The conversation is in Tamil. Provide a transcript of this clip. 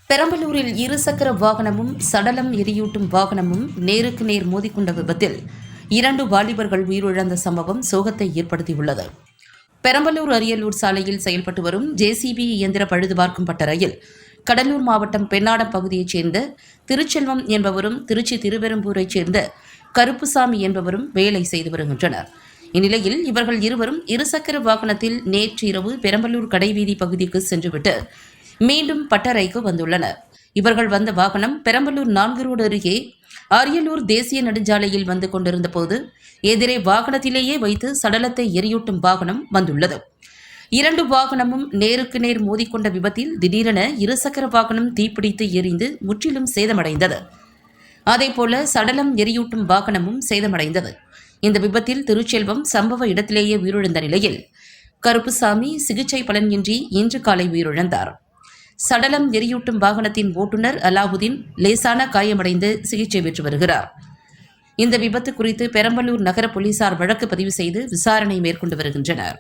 பெரம்பலூரில் இருசக்கர வாகனமும் சடலம் எரியூட்டும் வாகனமும் நேருக்கு நேர் மோதிக்கொண்ட விபத்தில் 2 வாலிபர்கள் உயிரிழந்த சம்பவம் சோகத்தை ஏற்படுத்தியுள்ளது. பெரம்பலூர் அரியலூர் சாலையில் செயல்பட்டு வரும் JCB இயந்திர பழுதுபார்க்கும் பட்டறையில் கடலூர் மாவட்டம் பெண்ணாடம் பகுதியைச் சேர்ந்த திருச்செல்வம் என்பவரும் திருச்சி திருவெரும்பூரைச் சேர்ந்த கருப்புசாமி என்பவரும் வேலை செய்து வருகின்றனர். இந்நிலையில் இவர்கள் இருவரும் இருசக்கர வாகனத்தில் நேற்று இரவு பெரம்பலூர் கடைவீதி பகுதிக்கு சென்றுவிட்டு மீண்டும் பட்டறைக்கு வந்துள்ளனர். இவர்கள் வந்த வாகனம் பெரம்பலூர் 4 ரோடு அருகே அரியலூர் தேசிய நெடுஞ்சாலையில் வந்து கொண்டிருந்த போது எதிரே வாகனத்திலேயே வைத்து சடலத்தை எரியூட்டும் வாகனம் வந்துள்ளது. 2 வாகனமும் நேருக்கு நேர் மோதிக்கொண்ட விபத்தில் திடீரென இருசக்கர வாகனம் தீப்பிடித்து எரிந்து முற்றிலும் சேதமடைந்தது. அதேபோல சடலம் எரியூட்டும் வாகனமும் சேதமடைந்தது. இந்த விபத்தில் திருச்செல்வம் சம்பவ இடத்திலேயே உயிரிழந்த நிலையில் கருப்புசாமி சிகிச்சை பலனின்றி இன்று காலை உயிரிழந்தார். சடலம் எரியூட்டும் வாகனத்தின் ஓட்டுநர் அலாவுதீன் லேசான காயமடைந்து சிகிச்சை பெற்று வருகிறார். இந்த விபத்து குறித்து பெரம்பலூர் நகர போலீசார் வழக்கு பதிவு செய்து விசாரணை மேற்கொண்டு வருகின்றனர்.